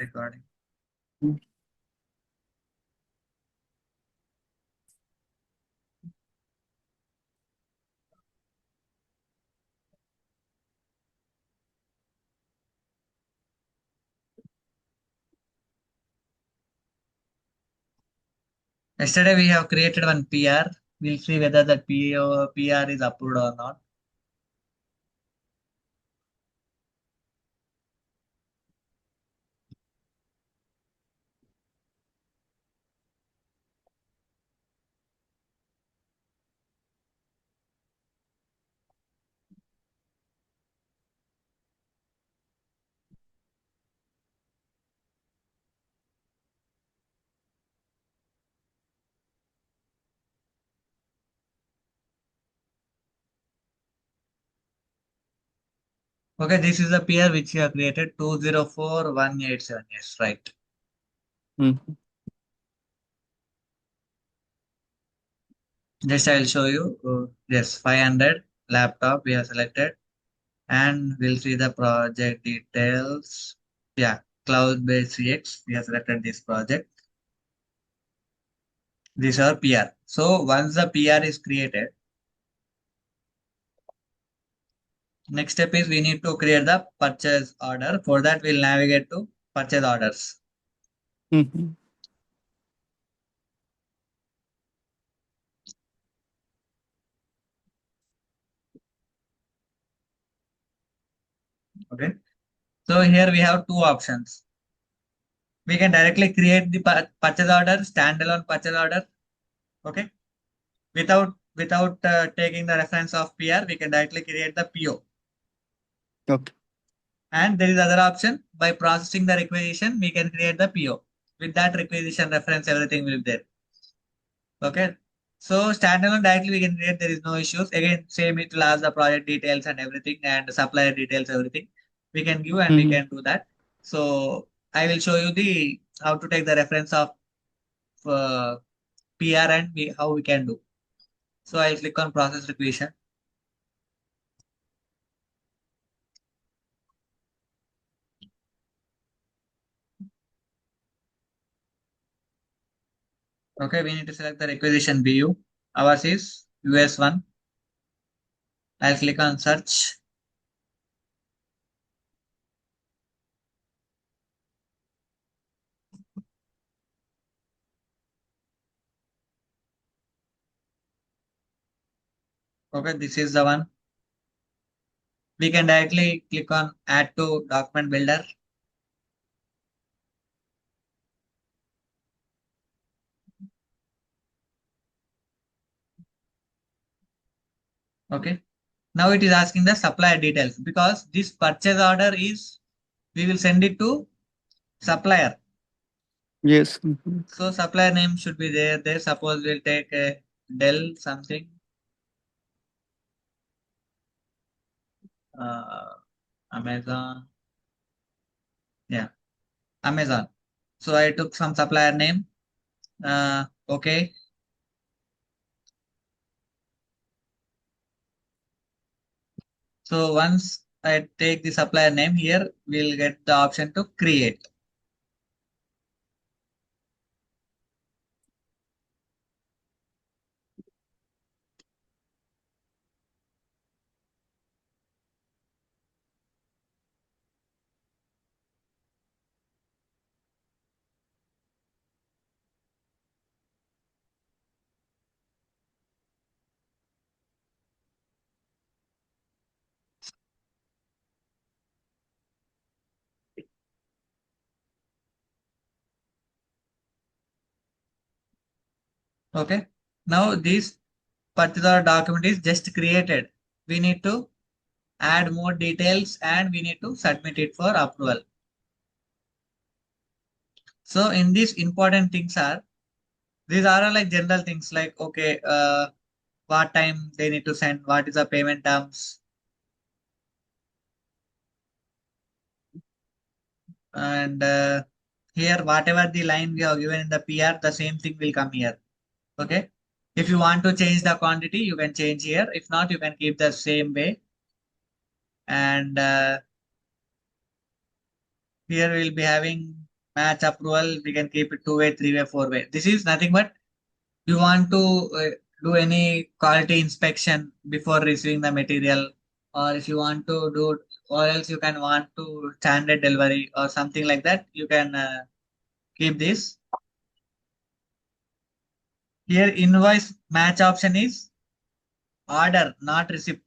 recording. Yesterday we have created one PR. We'll see whether that PR is approved or not. Okay, this is the PR which we have created 204187. Yes, right. Mhm. Just I will show you. Yes, 500 laptop we have selected, and we'll see the project details. Yeah, cloud-based CX. We have selected this project. This is our PR. So once the PR is created, next step is we need to create the purchase order. For that, we'll navigate to purchase orders. Mhm. Okay. So here we have two options. We can directly create the purchase order, standalone purchase order. Okay. Without taking the reference of PR, we can directly create the PO. Okay. And there is other option, by processing the requisition, we can create the PO. With that requisition reference, everything will be there. Okay. So standalone directly we can create, there is no issues. Again, same, it will ask the project details and everything, and supplier details, everything. We can give and we Mhm. can do that. So I will show you the how to take the reference of uh, PR and how we can do. So I'll click on process requisition. Okay, we need to select the requisition BU. Ours is US one. I'll click on search. Okay, this is the one. We can directly click on add to document builder. Okay. Now it is asking the supplier details because this purchase order is, we will send it to supplier. Yes. Mhm. So supplier name should be there. There, suppose we'll take a Dell something. Uh, Amazon. Yeah, Amazon. So I took some supplier name. Okay. So once I take the supplier name here, we'll get the option to create. Okay. Now this particular document is just created. We need to add more details and we need to submit it for approval. So in this, important things are, these are all like general things like, okay, what time they need to send, what is the payment terms, and here whatever the line we have given in the PR, the same thing will come here. Okay. If you want to change the quantity, you can change here. If not, you can keep the same way. And here we'll be having match approval, we can keep it two-way, three-way, four-way. This is nothing but you want to do any quality inspection before receiving the material, or if you want to do, or else you can want to standard delivery or something like that, you can keep this. Here invoice match option is order, not receipt.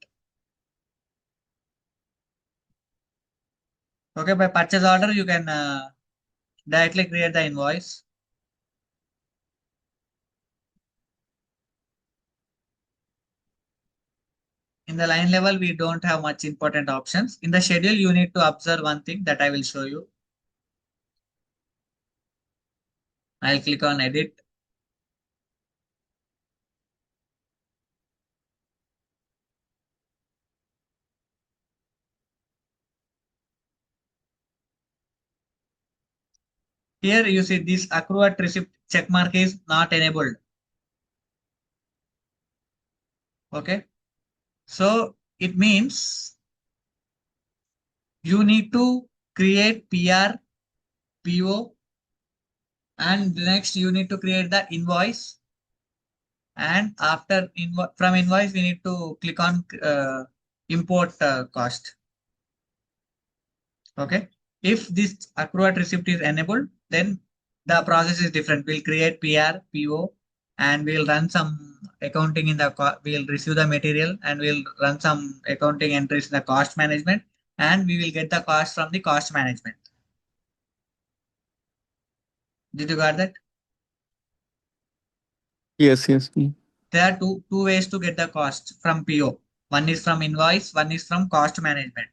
Okay, by purchase order, you can directly create the invoice. In the line level, we don't have much important options. In the schedule, you need to observe one thing that I will show you. I'll click on edit. Here you see this accrue at receipt check mark is not enabled. Okay. So it means you need to create PR, PO, and next you need to create the invoice. And after from invoice, we need to click on import cost. Okay. If this accrue at receipt is enabled, then the process is different. We'll create PR, PO, and we'll run some accounting in the, we'll receive the material and we'll run some accounting entries in the cost management, and we will get the cost from the cost management. Did you got that? Yes, yes. There are two ways to get the cost from PO. One is from invoice, one is from cost management.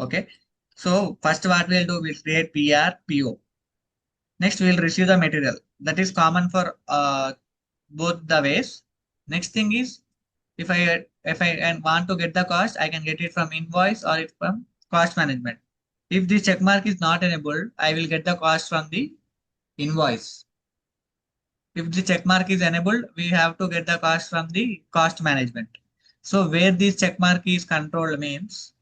Okay. So first what we'll do, we'll create PR, PO. Next, we will receive the material. That is common for both the ways. Next thing is, if I want to get the cost, I can get it from invoice or it from cost management. If the check mark is not enabled, I will get the cost from the invoice. If the check mark is enabled, we have to get the cost from the cost management. So where this check mark is controlled means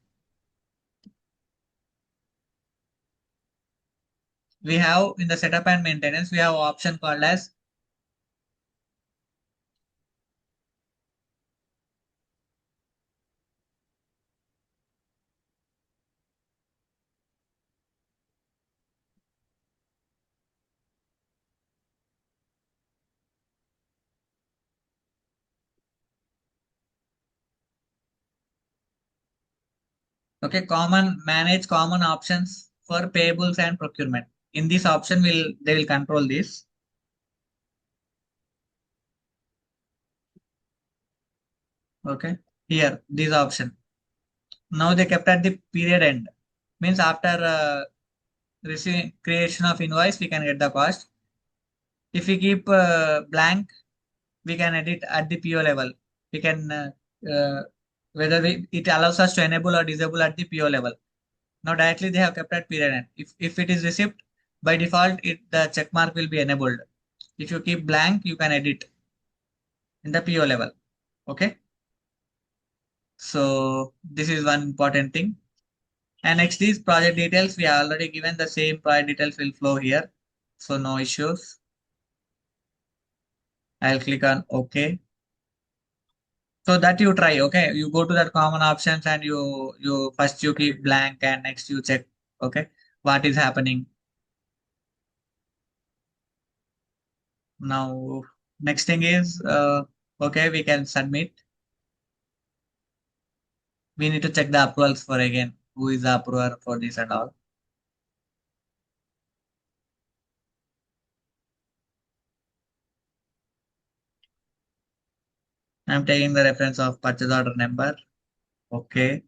we have in the setup and maintenance, we have option called as okay, common manage common options for payables and procurement. In this option, will they will control this. Okay, here this option. Now they kept at the period end. Means after receiving creation of invoice, we can get the cost. If we keep blank, we can edit at the PO level. We can whether it allows us to enable or disable at the PO level. Now directly they have kept at period end. If it is received, by default, the check mark will be enabled. If you keep blank, you can edit in the PO level. Okay. So this is one important thing. And next is project details. We are already given the same project details will flow here. So no issues. I'll click on OK. So that you try. Okay. You go to that common options and you first you keep blank and next you check. Okay. What is happening. Now next thing is okay, we can submit. We need to check the approvals for again. Who is the approver for this and all. I'm taking the reference of purchase order number. Okay.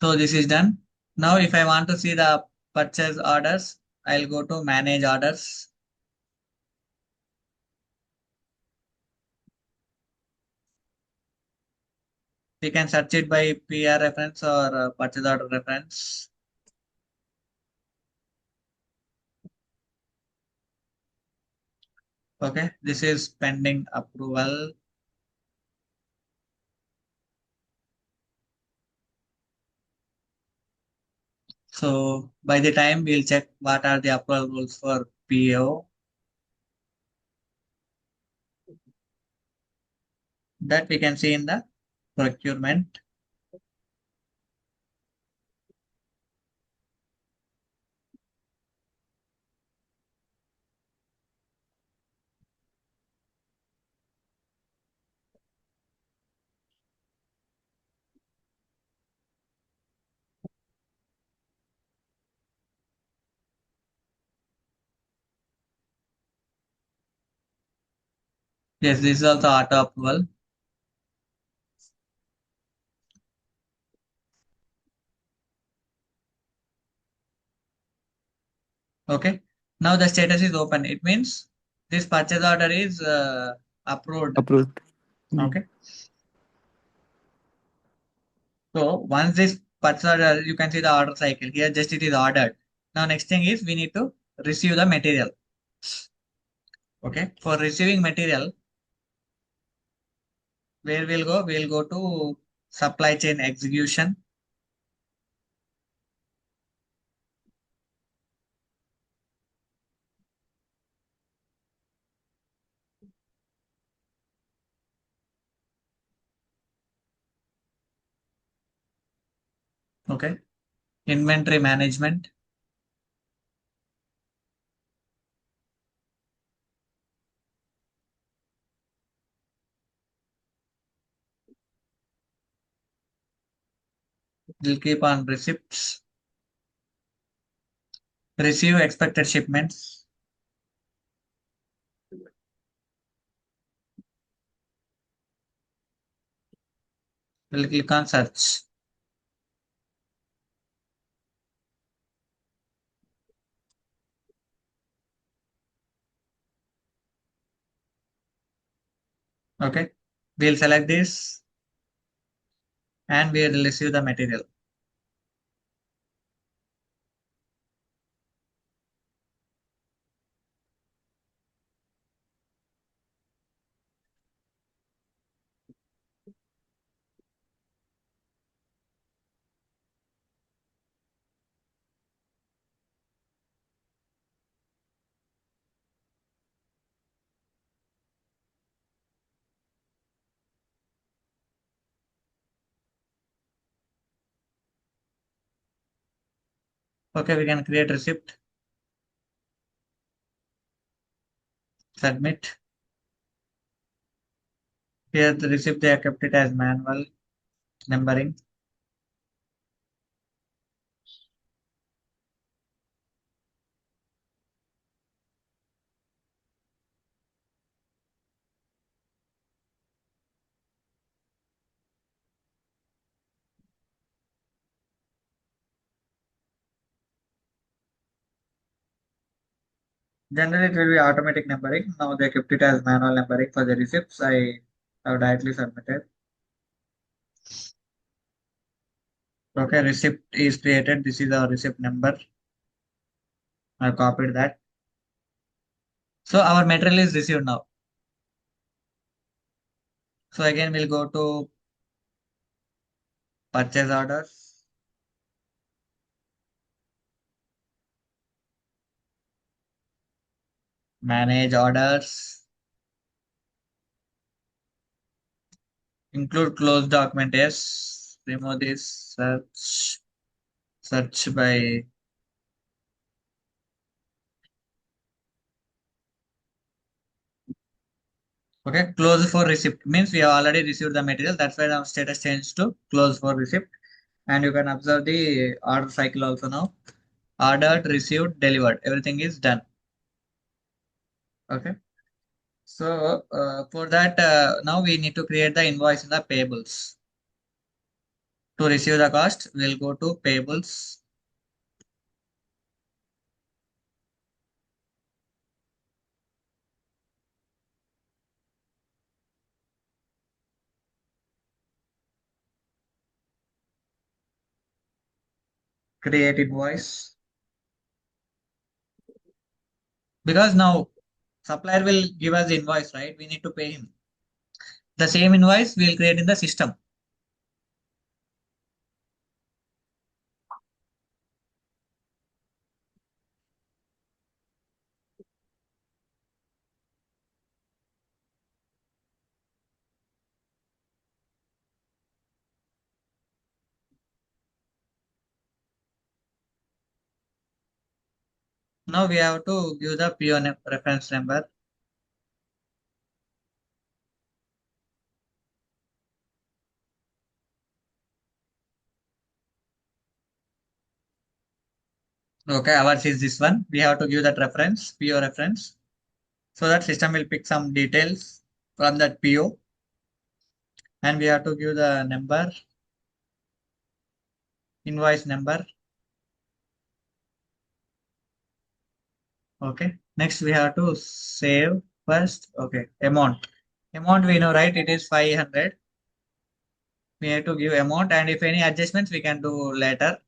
So this is done. Now if I want to see the purchase orders, I'll go to manage orders. We can search it by PR reference or purchase order reference. Okay. This is pending approval. So by the time we'll check what are the approval rules for PO, that we can see in the procurement. Yes, this is also auto approval. Okay. Now the status is open. It means this purchase order is approved. Approved. Mm. Okay. So once this purchase order, you can see the order cycle here. Just it is ordered. Now next thing is we need to receive the material. Okay. For receiving material, where we'll go? We'll go to supply chain execution. Okay. Inventory management. We'll keep on receipts. Receive expected shipments. We'll click on search. Okay. We'll select this and we'll receive the material. Okay, we can create receipt, submit. Here the receipt they have kept it as manual numbering. Generally it will be automatic numbering. Now they kept it as manual numbering for the receipts. I have directly submitted. Okay, receipt is created. This is our receipt number. I copied that. So our material is received now. So again we'll go to purchase orders, manage orders, include closed document. Yes, remove this search by. Okay, close for receipt means we have already received the material. That's why now status changed to close for receipt. And you can observe the order cycle also now. Ordered, received, delivered. Everything is done. Okay. So for that, now we need to create the invoice in the payables. To receive the cost, we'll go to payables. Create invoice. Because now supplier will give us the invoice, right? We need to pay him. The same invoice we'll create in the system. Now we have to give the PO reference number. Okay, ours is this one. We have to give that reference, PO reference. So that system will pick some details from that PO, and we have to give the number, invoice number. Okay. Next we have to save first. Okay. Amount. Amount we know, right? It is 500. We have to give amount, and if any adjustments we can do later.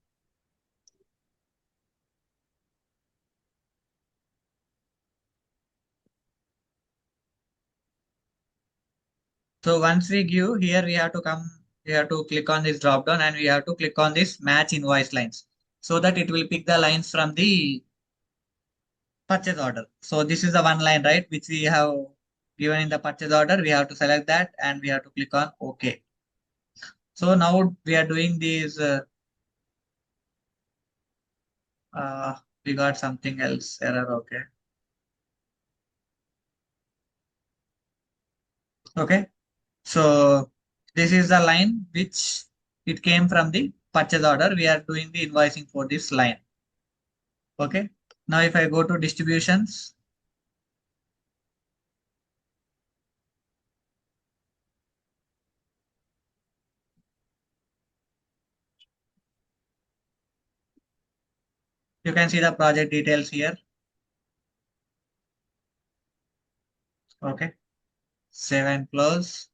So once we give here, we have to come, we have to click on this drop down and we have to click on this match invoice lines so that it will pick the lines from the purchase order. So this is the one line, right, which we have given in the purchase order. We have to select that and we have to click on OK. So now we are doing these, uh, we got something else error. Okay. Okay. So this is the line which it came from the purchase order. We are doing the invoicing for this line. Okay. Now if I go to distributions, you can see the project details here. Okay. Save and close.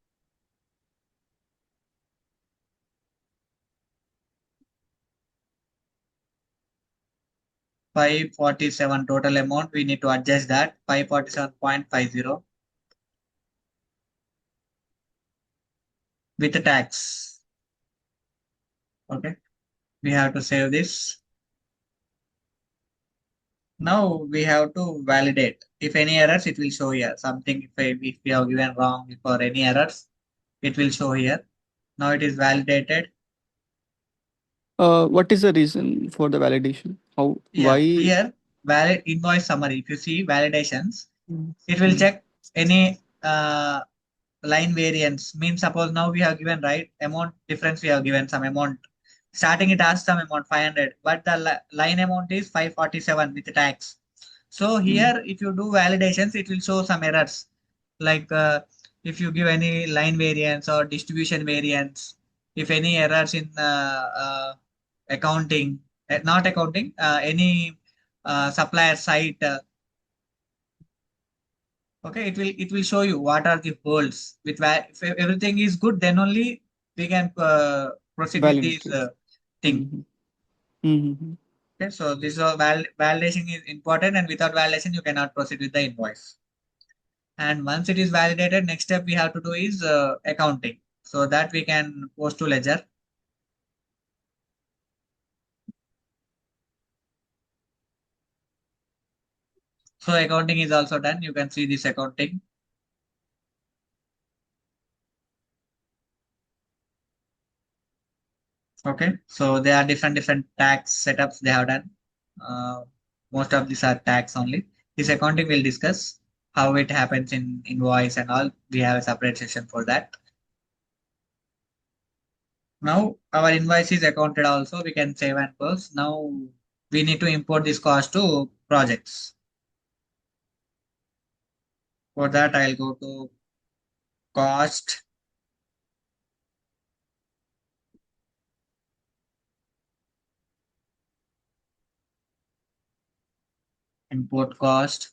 $547 total amount. We need to adjust that. 547.50 with the tax. Okay. We have to save this. Now we have to validate. If any errors, it will show here. Something if we have given wrong for any errors, it will show here. Now it is validated. What is the reason for the validation? How, Yeah, why? here valid invoice summary. If you see validations, Mm, it will mm, check any line variance. Means suppose now we have given right amount difference. We have given some amount. Starting it has some amount 500, but the line amount is 547 with the tax. So mm, here, if you do validations, it will show some errors. Like if you give any line variance or distribution variance, if any errors in accounting, not accounting, any supplier site, okay, it will show you what are the holds. With if everything is good, then only we can proceed with this Validated. thing. Mm-hmm. Mm-hmm. Okay, so this validation is important, and without validation, you cannot proceed with the invoice. And once it is validated, next step we have to do is accounting, so that we can post to ledger. So accounting is also done. You can see this accounting. Okay, so there are different tax setups they have done. Uh, Most of these are tax only. This accounting will discuss how it happens in invoice and all. We have a separate session for that. Now our invoice is accounted also. We can save and close. Now we need to import this cost to projects. For that, I'll go to cost, import cost.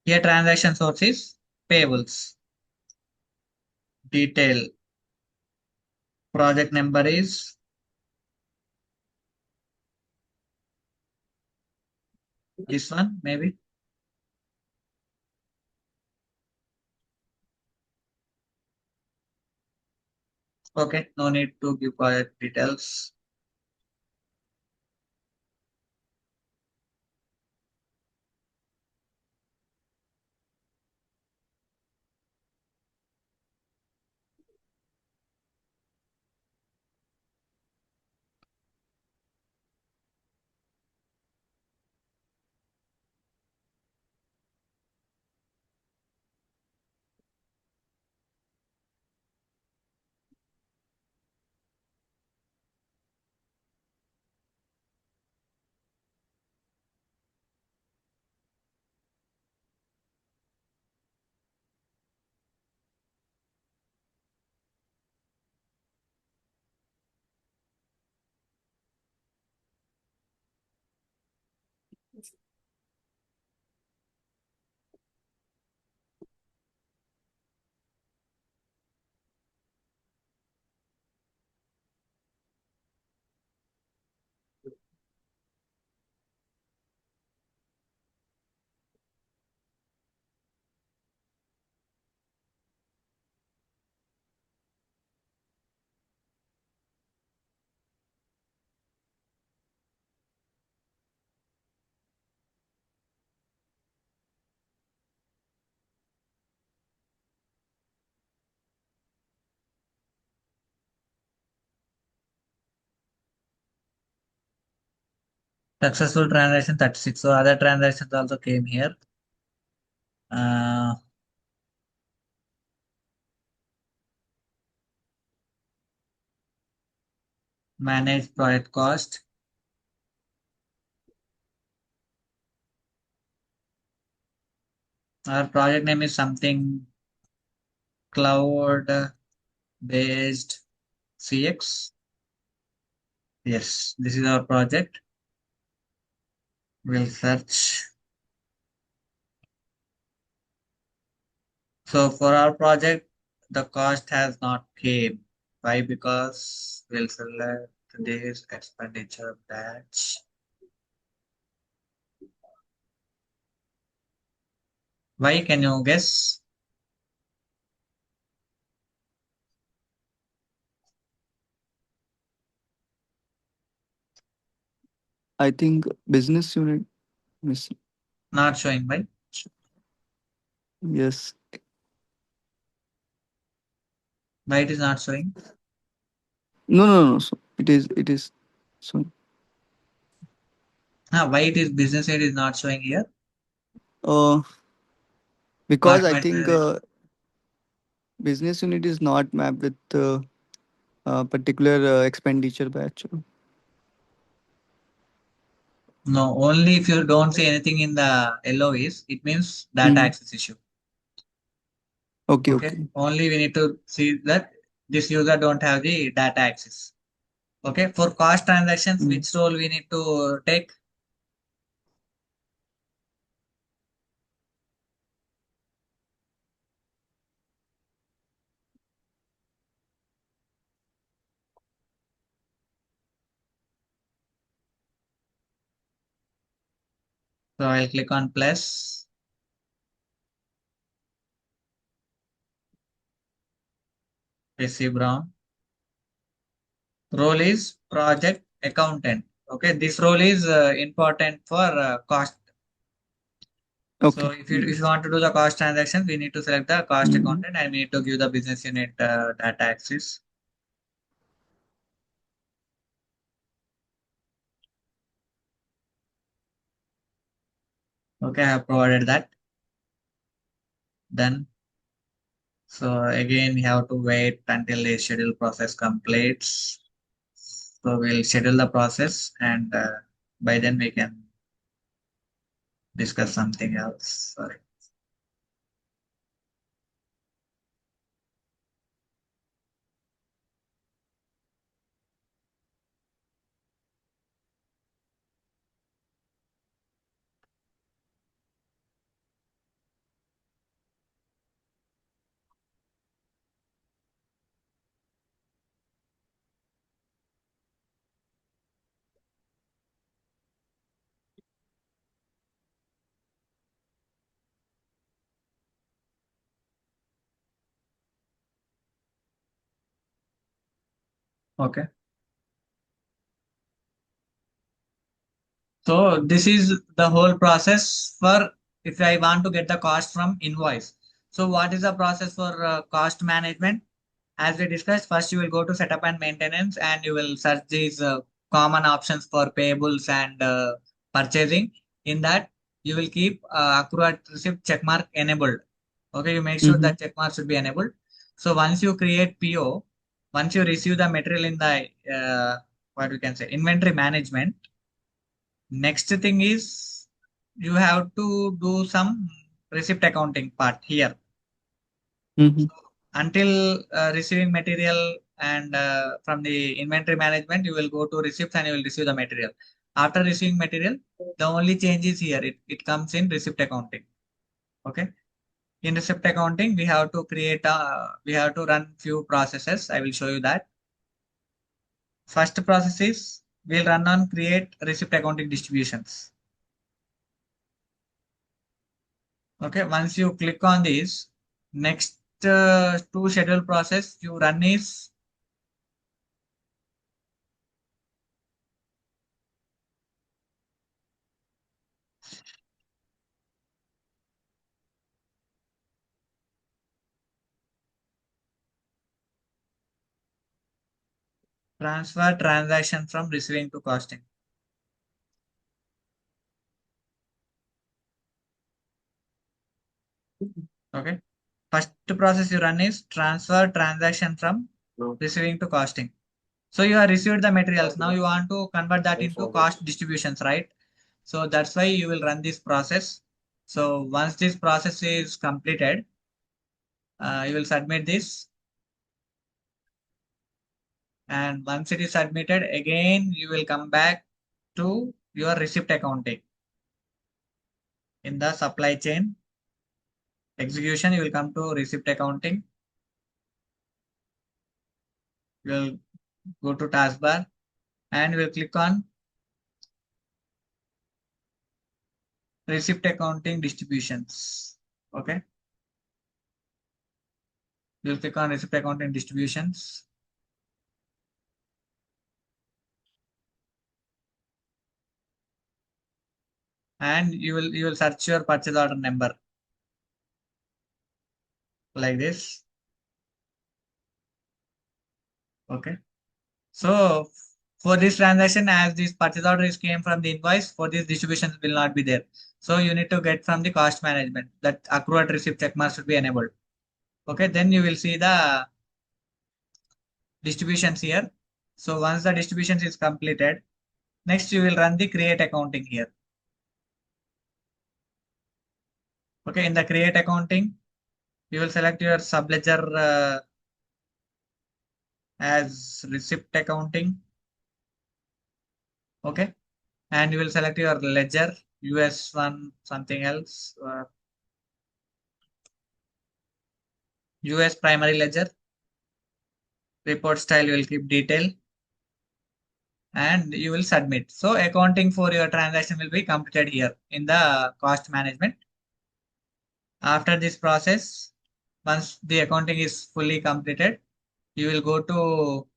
Here transaction source is payables. Detail project number is this one maybe. Okay, no need to give project details. Successful transaction 36. So other transactions also came here. Uh, Manage project cost. Our project name is something cloud based CX. Yes, this is our project. We'll search. So for our project, the cost has not came. Why? Because we'll select this expenditure batch. Why? Can you guess? I think business unit missing. Not showing. Why? Yes. Why it is not showing? No, no, no. So it is. So, Why it is business aid is not showing here? uh, because What I might be the think reason? business unit is not mapped with particular expenditure batch. No, only if you don't see anything in the LOEs, it means data Mm. access issue. Okay, Okay. okay. Only we need to see that this user don't have the data access. Okay. For cost transactions, Mm. which role we need to take? So I'll click on plus, PC Brown. Role is project accountant. Okay. This role is important for cost. So Okay. if you Yes. want to do the cost transactions, we need to select the cost Mm. accountant and we need to give the business unit data access. Okay, I have provided that. Then, so again, we have to wait until the schedule process completes. So we'll schedule the process and by then we can discuss something else. Sorry. Okay. So this is the whole process for if I want to get the cost from invoice. So what is the process for cost management? As we discussed, first you will go to setup and maintenance and you will search these common options for payables and purchasing. In that, you will keep accurate receipt checkmark enabled. Okay, you make sure Mm-hmm. that checkmark should be enabled. So once you create PO, once you receive the material in the what we can say inventory management, next thing is you have to do some receipt accounting part here. Mm-hmm. Until receiving material and from the inventory management, you will go to receipts and you will receive the material. After receiving material, the only change is here. It comes in receipt accounting. Okay. In receipt accounting, we have to run few processes. I will show you that. First process is we'll run on create receipt accounting distributions. Okay. Once you click on this, next two schedule process you run is transfer transaction from receiving to costing. Okay. First process you run is transfer transaction from receiving to costing. So you have received the materials. Now you want to convert that into cost distributions, right? So that's why you will run this process. So once this process is completed, you will submit this. And once it is submitted, again, you will come back to your receipt accounting. In the supply chain execution, you will come to receipt accounting. You will go to taskbar and you will click on receipt accounting distributions. Okay. You will click on receipt accounting distributions. And you will search your purchase order number like this. Okay. So for this transaction, as this purchase order is came from the invoice, for these distributions will not be there. So you need to get from the cost management that accrued receipt check mark should be enabled. Okay, then you will see the distributions here. So once the distributions is completed, next you will run the create accounting here. Okay, in the create accounting, you will select your subledger as receipt accounting. Okay, and you will select your ledger US one something else. US primary ledger. Report style you will keep detail and you will submit. So accounting for your transaction will be completed here in the cost management. After this process, once the accounting is fully completed, you will go to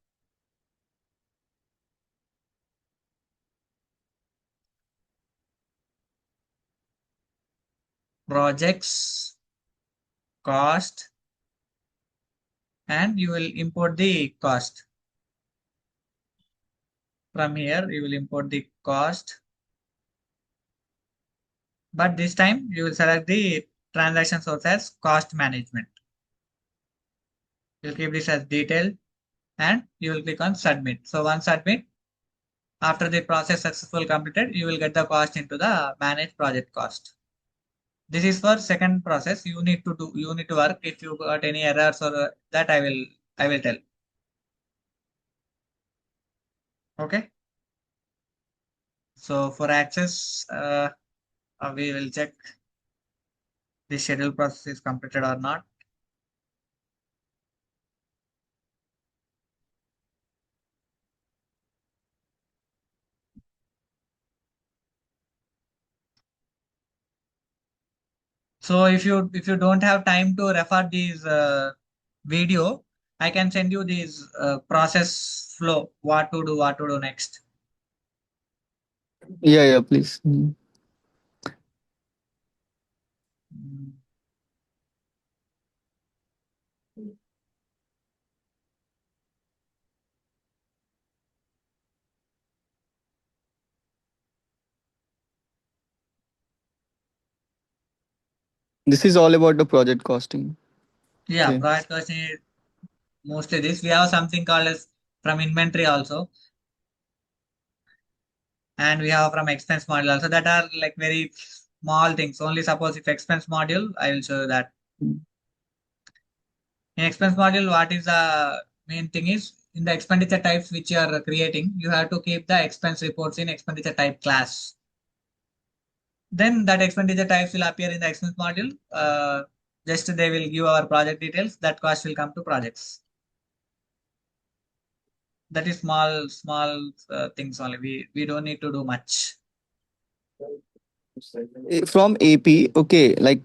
projects, cost, and you will import the cost. From here, you will import the cost. But this time, you will select the transaction source as cost management. You'll keep this as detail and you will click on submit. So once submit, after the process successful completed, you will get the cost into the manage project cost. This is for second process. You need to work. If you got any errors or that I will tell. Okay. So for access, we will check the schedule process is completed or not. So if you don't have time to refer these video, I can send you these process flow, what to do next. Yeah, yeah, please. Mm. Mm, This is all about the project costing. Yeah, Okay. price costing is mostly this. We have something called as from inventory also, and we have from expense module also. That are like very small things. Only suppose if expense module, I will show you that. Mm. In expense module, what is the main thing is in the expenditure types which you are creating, you have to keep the expense reports in expenditure type class. Then that expenditure types will appear in the expense module. Just they will give our project details. That cost will come to projects. That is small things only. We don't need to do much. From AP, okay, like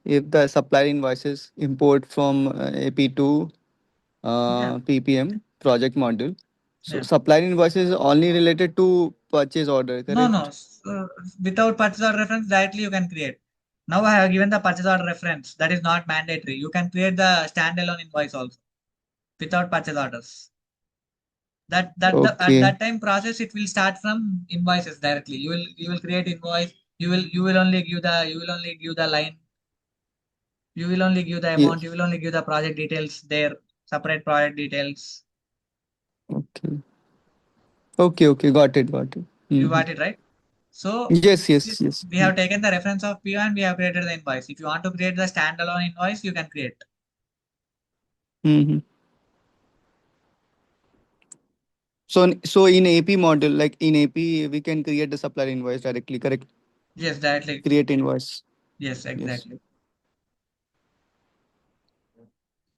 if the supplier invoices import from AP to Yeah, PPM project module, so yeah. supplier invoices only related to purchase order, No, no. correct? Without purchase order reference, directly you can create. Now I have given the purchase order reference. That is not mandatory. You can create the standalone invoice also without purchase orders. At Okay, that time process it will start from invoices directly. You will create invoice. You will only give the line. You will only give the amount, you Yes. will only give the project details there, separate project details. Okay. Okay. Okay. Got it. Got it. You Mm-hmm. got it, right? So Yes. Yes. Yes. we have taken the reference of PO and we have created the invoice. If you want to create the standalone invoice, you can create. Mm-hmm. So in AP model, like in AP, we can create the supplier invoice directly. Correct. Yes, directly. Create invoice. Yes, Yes. exactly.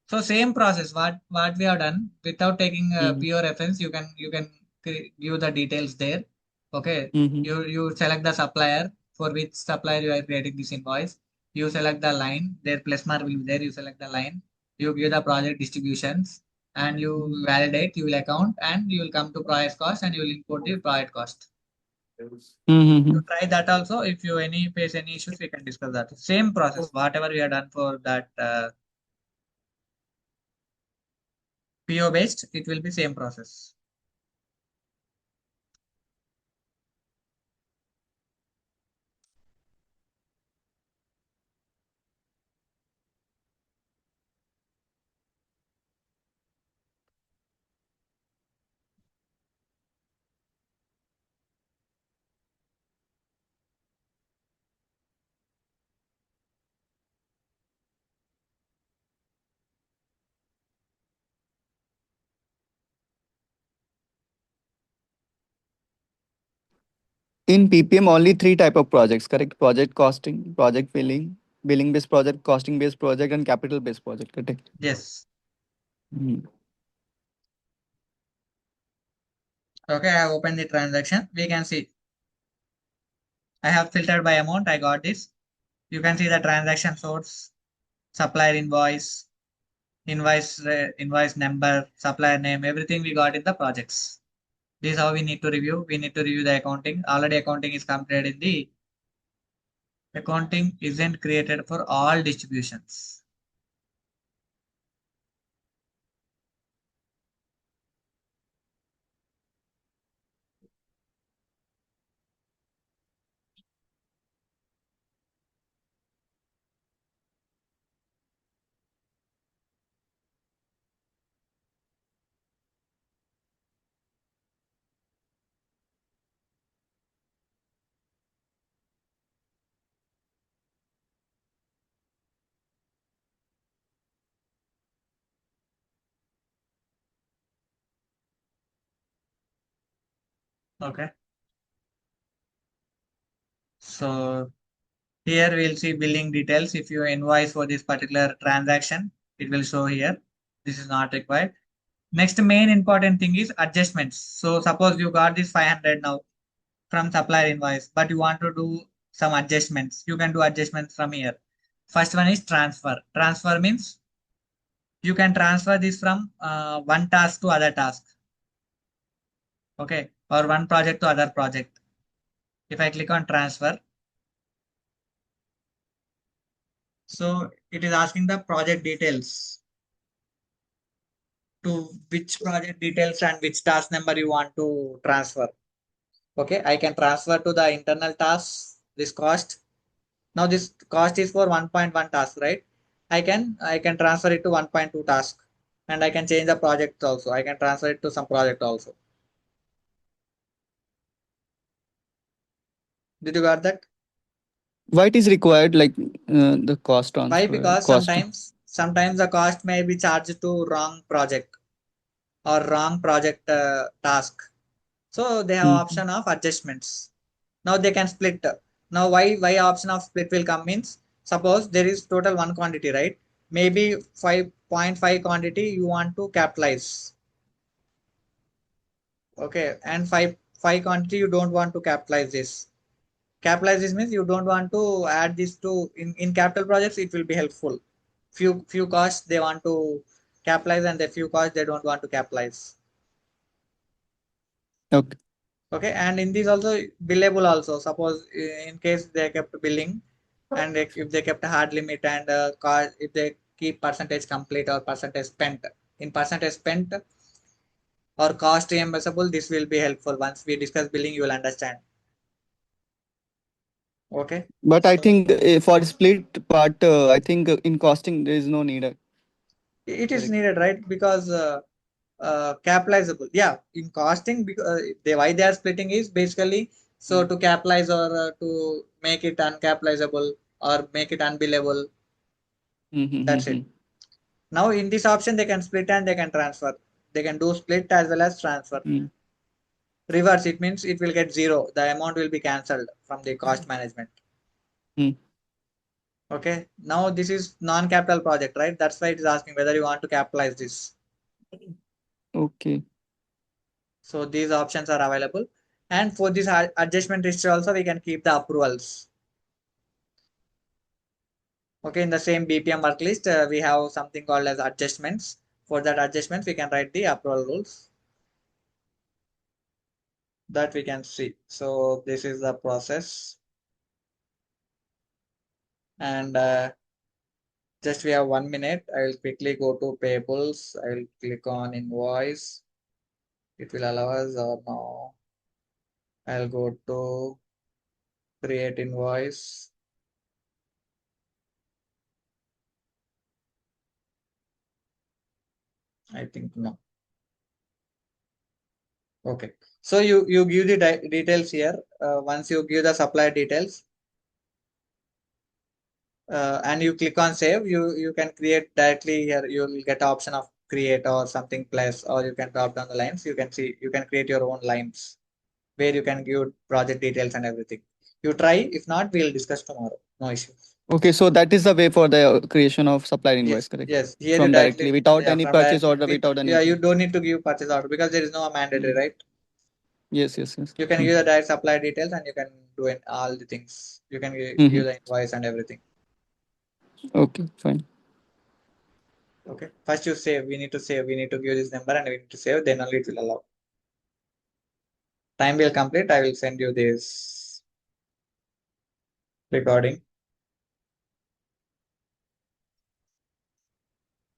So same process. What we have done without taking a Mm-hmm. PO reference, you can give the details there. Okay. Mm-hmm. You select the supplier for which supplier you are creating this invoice. You select the line. Their plus mark will be there. You select the line. You give the project distributions and you validate. You will account and you will come to project cost and you will import the project cost. Mm-hmm. You try that also. If you any face any issues, we can discuss that. Same process. Whatever we have done for that PO based, it will be same process. In PPM, only three type of projects. Correct. Project costing, project billing based project, costing based project, and capital based project. Correct. Yes. Mm-hmm. Okay, I have opened the transaction. We can see I have filtered by amount. I got this. You can see the transaction source, supplier invoice, invoice number, supplier name, everything we got in the projects. This is how we need to review. We need to review the accounting. Already accounting is completed in the accounting isn't created for all distributions. Okay. So here we'll see billing details. If you invoice for this particular transaction, it will show here. This is not required. Next main important thing is adjustments. So suppose you got this 500 now from supplier invoice, but you want to do some adjustments. You can do adjustments from here. First one is transfer. Transfer means you can transfer this from one task to other task. Okay. Or one project to other project. If I click on transfer, so it is asking the project details to which project details and which task number you want to transfer. Okay. I can transfer to the internal task this cost. Now this cost is for 1.1 task, right? I can transfer it to 1.2 task and I can change the project also. I can transfer it to some project also. Did you got that? Why it is required, like the cost Why? transfer, Because cost? sometimes the cost may be charged to wrong project or wrong project task. So they have Mm-hmm. option of adjustments. Now they can split. Now why option of split will come means suppose there is total one quantity, right? Maybe 5.5 quantity you want to capitalize. Okay, and five quantity you don't want to capitalize this. Capitalize this means you don't want to add this to in capital projects. It will be helpful. Few costs they want to capitalize and the few costs they don't want to capitalize. Okay. Okay, and in this also billable also. Suppose in case they kept billing and if they kept a hard limit and cost if they keep percentage complete or percentage spent in percentage spent or cost reimbursable, this will be helpful. Once we discuss billing, you will understand. Okay. But I So think for split part, I think in costing there is no need. it is Correct. needed, right? Because capitalizable. Yeah, in costing, because why they are splitting is basically so Mm. to capitalize or to make it uncapitalizable or make it unbillable. That's it. Mm-hmm. Now in this option, they can split and they can transfer. They can do split as well as transfer. Mm. Reverse, it means it will get zero. The amount will be cancelled from the cost management. Mm. Okay. Now this is non-capital project, right? That's why it is asking whether you want to capitalize this. Okay. So these options are available. And for this adjustment history also, we can keep the approvals. Okay, in the same BPM work list, we have something called as adjustments. For that adjustments, we can write the approval rules that we can see. So this is the process. And just we have 1 minute. I will quickly go to payables. I will click on invoice. It will allow us or no. I'll go to create invoice. I think no. Okay. So you give the details here. Once you give the supplier details, and you click on save, you can create directly here. You'll get option of create or something plus, or you can drop down the lines. You can see you can create your own lines where you can give project details and everything. You try. If not, we'll discuss tomorrow. No issue. Okay, so that is the way for the creation of supplier invoice, Yes, correct? yes. Here you From directly, directly without yeah, any from purchase directly order, with, without yeah, you anything. don't need to give purchase order because there is no mandatory, Mm. right? Yes, yes, yes. You can Mm. give the direct supply details and you can do it, all the things. You can Mm-hmm. give the invoice and everything. Okay, fine. Okay. First you save. We need to save. We need to give this number and we need to save. Then only it will allow. Time will complete. I will send you this recording.